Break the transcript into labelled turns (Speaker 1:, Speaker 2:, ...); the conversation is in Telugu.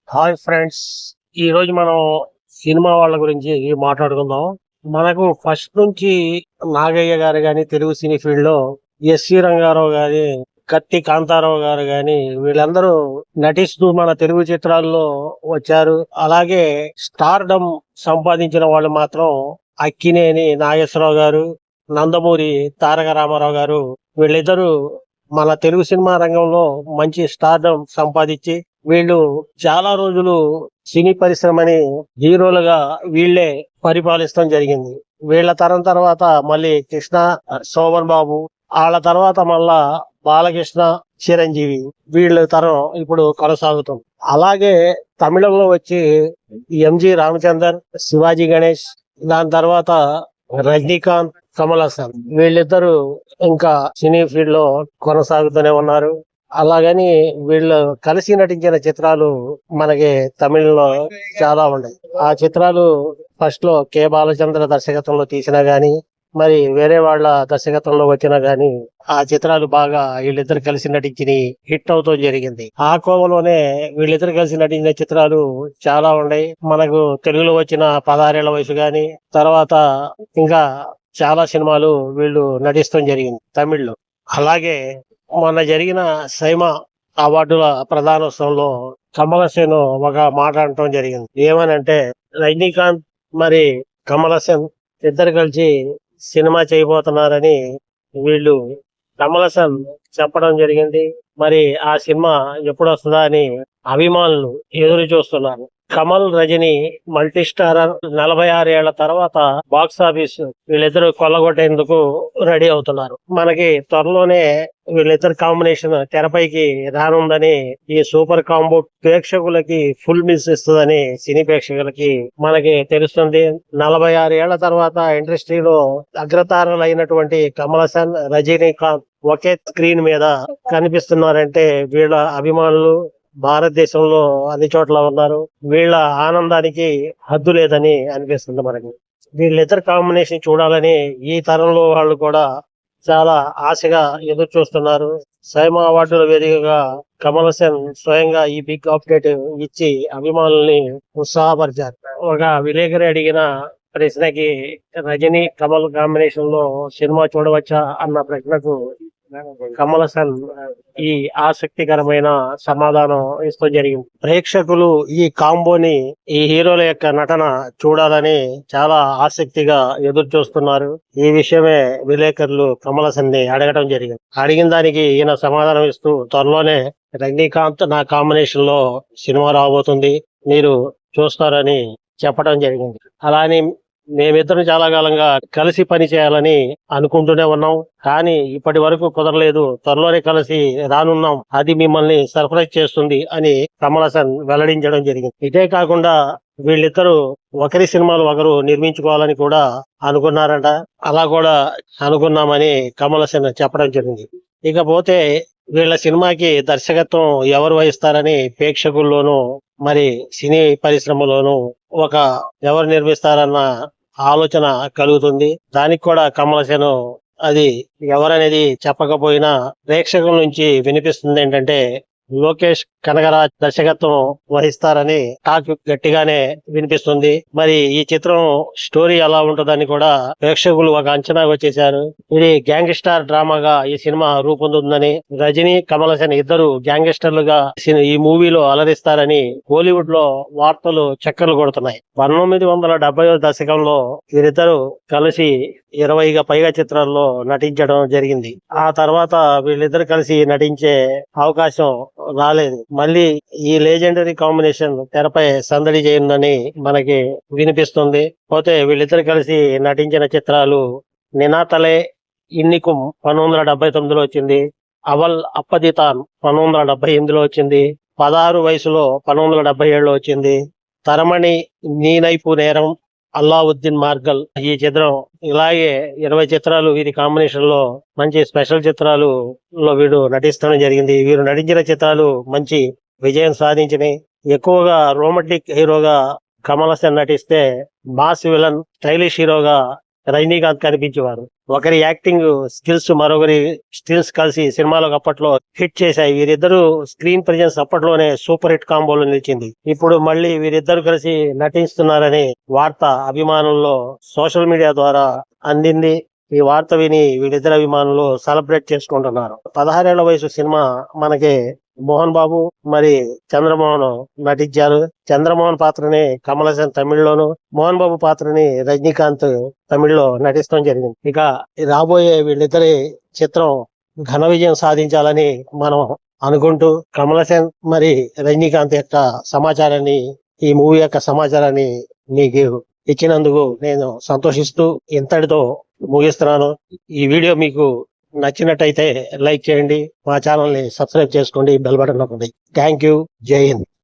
Speaker 1: హాయ్ ఫ్రెండ్స్, ఈ రోజు మనం సినిమా వాళ్ళ గురించి మాట్లాడుకుందాం. మనకు ఫస్ట్ నుంచి నాగయ్య గారు గాని, తెలుగు సినీ ఫీల్డ్ లో ఎస్వి రంగారావు గాని, కత్తి కాంతారావు గారు గాని, వీళ్ళందరూ నటిస్తూ మన తెలుగు చిత్రాల్లో వచ్చారు. అలాగే స్టార్డమ్ సంపాదించిన వాళ్ళు మాత్రం అక్కినేని నాగేశ్వరరావు గారు, నందమూరి తారక రామారావు గారు. వీళ్ళిద్దరూ మన తెలుగు సినిమా రంగంలో మంచి స్టార్డమ్ సంపాదించి వీళ్ళు చాలా రోజులు సినీ పరిశ్రమని హీరోలుగా వీళ్ళే పరిపాలిస్తాం జరిగింది. వీళ్ళ తరం తర్వాత మళ్ళీ కృష్ణ, శోభన్ బాబు, వాళ్ళ తర్వాత మళ్ళా బాలకృష్ణ, చిరంజీవి, వీళ్ళ తరం ఇప్పుడు కొనసాగుతుంది. అలాగే తమిళంలో వచ్చి ఎంజి రామచందర్, శివాజీ గణేష్, దాని తర్వాత రజనీకాంత్, కమల్ హాసన్, వీళ్ళిద్దరూ ఇంకా సినీ ఫీల్డ్ లో కొనసాగుతూనే ఉన్నారు. అలాగని వీళ్ళు కలిసి నటించిన చిత్రాలు మనకి తమిళ్లో చాలా ఉన్నాయి. ఆ చిత్రాలు ఫస్ట్ లో కె బాలచంద్ర దర్శకత్వంలో తీసినా గాని, మరి వేరే వాళ్ళ దర్శకత్వంలో వచ్చినా గాని ఆ చిత్రాలు బాగా వీళ్ళిద్దరు కలిసి నటించి హిట్ అవుతూ జరిగింది. ఆ కోవలోనే వీళ్ళిద్దరు కలిసి నటించిన చిత్రాలు చాలా ఉన్నాయి. మనకు తెలుగులో వచ్చిన 16 వయసు గాని, తర్వాత ఇంకా చాలా సినిమాలు వీళ్ళు నటిస్తాం జరిగింది తమిళ్లో. అలాగే మొన్న జరిగిన సైమా అవార్డుల ప్రధానోత్సవంలో కమల్ హాసన్ ఒక మాట అనటం జరిగింది. ఏమనంటే, రజనీకాంత్ మరి కమల్ హాసన్ ఇద్దరు కలిసి సినిమా చేయబోతున్నారని వీళ్ళు కమల్ హాసన్ చెప్పడం జరిగింది. మరి ఆ సినిమా ఎప్పుడు వస్తుందా అని అభిమానులు ఎదురు చూస్తున్నారు. కమల్, రజని మల్టీ స్టారర్ 46 ఏళ్ల తర్వాత బాక్స్ ఆఫీస్ వీళ్ళిద్దరు కొల్లగొట్టేందుకు రెడీ అవుతున్నారు. మనకి త్వరలోనే వీళ్ళిద్దరు కాంబినేషన్ తెరపైకి రానుందని, ఈ సూపర్ కాంబో ప్రేక్షకులకి ఫుల్ మిస్ ఇస్తుందని సినీ ప్రేక్షకులకి మనకి తెలుస్తుంది. 46 ఏళ్ల తర్వాత ఇండస్ట్రీలో అగ్రతారలైనటువంటి కమల్ హాసన్, రజనీకాంత్ ఒకే స్క్రీన్ మీద కనిపిస్తున్నారంటే వీళ్ళ అభిమానులు భారతదేశంలో అన్ని చోట్ల ఉన్నారు. వీళ్ళ ఆనందానికి హద్దు లేదని అనిపిస్తుంది మనకి. వీళ్ళిద్దరు కాంబినేషన్ చూడాలని ఈ తరంలో వాళ్ళు కూడా చాలా ఆశగా ఎదురు చూస్తున్నారు. సైమా అవార్డుల వేదికగా కమల్ హాసన్ స్వయంగా ఈ బిగ్ అప్డేట్ ఇచ్చి అభిమానుల్ని ఉత్సాహపరిచారు. ఒక విలేకరి అడిగిన ప్రశ్నకి, రజనీ కమల్ కాంబినేషన్ లో సినిమా చూడవచ్చా అన్న ప్రశ్నకు కమల్ హాసన్ ఈ ఆసక్తికరమైన సమాధానం ఇస్తూ జరిగింది. ప్రేక్షకులు ఈ కాంబోని, ఈ హీరోల యొక్క నటన చూడాలని చాలా ఆసక్తిగా ఎదురు చూస్తున్నారు. ఈ విషయమే విలేకరులు కమల్ హాసన్ ని అడగడం జరిగింది. అడిగిన దానికి ఈయన సమాధానం ఇస్తూ, త్వరలోనే రజనీకాంత్ నా కాంబినేషన్ లో సినిమా రాబోతుంది, మీరు చూస్తారని చెప్పడం జరిగింది. అలానే మేమిద్దరం చాలా కాలంగా కలిసి పని చేయాలని అనుకుంటూనే ఉన్నాం, కానీ ఇప్పటి వరకు కుదరలేదు. త్వరలోనే కలిసి రానున్నాం, అది మిమ్మల్ని సర్ప్రైజ్ చేస్తుంది అని కమల్ హాసన్ వెల్లడించడం జరిగింది. ఇదే కాకుండా వీళ్ళిద్దరూ ఒకరి సినిమాలు ఒకరు నిర్మించుకోవాలని కూడా అనుకున్నారంట. అలా కూడా అనుకున్నామని కమల్ హాసన్ చెప్పడం జరిగింది. ఇకపోతే వీళ్ళ సినిమాకి దర్శకత్వం ఎవరు వహిస్తారని ప్రేక్షకుల్లోనూ మరి సినీ పరిశ్రమలోనూ ఒక ఎవరు నిర్మిస్తారన్న ఆలోచన కలుగుతుంది. దానికి కూడా కమల్ హాసన్ అది ఎవరనేది చెప్పకపోయినా ప్రేక్షకుల నుంచి వినిపిస్తుంది ఏంటంటే, లోకేష్ కనగరాజ్ దర్శకత్వం వహిస్తారని టాక్ గట్టిగానే వినిపిస్తుంది. మరి ఈ చిత్రం స్టోరీ ఎలా ఉంటుందని కూడా ప్రేక్షకులు ఒక అంచనా వచ్చేశారు. ఇది గ్యాంగ్స్టర్ డ్రామాగా ఈ సినిమా రూపొందుతుందని, రజనీ, కమల్ హాసన్ ఇద్దరు గ్యాంగ్స్టర్లుగా ఈ మూవీలో అలరిస్తారని కోలీవుడ్ లో వార్తలు చక్కర్లు కొడుతున్నాయి. 1970 దశకంలో వీరిద్దరు కలిసి 20గా పైగా చిత్రాల్లో నటించడం జరిగింది. ఆ తర్వాత వీళ్ళిద్దరు కలిసి నటించే అవకాశం రాలేదు. మళ్ళీ ఈ లెజెండరీ కాంబినేషన్ తెరపై సందడి చేయందని మనకి వినిపిస్తుంది. పోతే వీళ్ళిద్దరు కలిసి నటించిన చిత్రాలు నినాతలే ఇన్నికుం 1979లో వచ్చింది, అవల్ అప్పదితాన్ 1978లో వచ్చింది, 16 వయసులో 1977లో వచ్చింది, తరమణి నీనైపు నేరం, అల్లావుద్దీన్ మార్గల్ ఈ చిత్రం. ఇలాగే 20 చిత్రాలు వీరి కాంబినేషన్ లో మంచి స్పెషల్ చిత్రాలు లో వీడు నటిస్తడం జరిగింది. వీరు నటించిన చిత్రాలు మంచి విజయం సాధించినాయి. ఎక్కువగా రొమాంటిక్ హీరోగా కమల్ హాసన్ నటిస్తే, mass villain, stylish hero Rajinikanth కనిపించేవారు. ఒకరి యాక్టింగ్ స్కిల్స్ మరొకరి స్కిల్స్ కలిసి సినిమాలో అప్పట్లో హిట్ చేశాయి. వీరిద్దరు స్క్రీన్ ప్రెజెన్స్ అప్పట్లోనే సూపర్ హిట్ కాంబోలో నిలిచింది. ఇప్పుడు మళ్ళీ వీరిద్దరు కలిసి నటిస్తున్నారని వార్త అభిమానుల్లో సోషల్ మీడియా ద్వారా అందింది. ఈ వార్త విని వీళ్ళిద్దరు అభిమానులు సెలబ్రేట్ చేసుకుంటున్నారు. 16 ఏళ్ల వయసు సినిమా మనకి మోహన్ బాబు మరి చంద్రమోహన్ నటించారు. చంద్రమోహన్ పాత్రని కమల్ హాసన్ తమిళ్లోను, మోహన్ బాబు పాత్రని రజనీకాంత్ తమిళ్లో నటించడం జరిగింది. ఇక రాబోయే వీళ్ళిద్దరి చిత్రం ఘన విజయం సాధించాలని మనం అనుకుంటూ కమల్ హాసన్ మరి రజనీకాంత్ యొక్క సమాచారాన్ని, ఈ మూవీ యొక్క సమాచారాన్ని మీకు ఇచ్చినందుకు నేను సంతోషిస్తూ ఇంతటితో ముగిస్తున్నాను. ఈ వీడియో మీకు నచ్చినట్టయితే లైక్ చేయండి, మా ఛానల్ ని సబ్స్క్రైబ్ చేసుకోండి, బెల్ బటన్ నొక్కండి. Thank you. జై హింద్.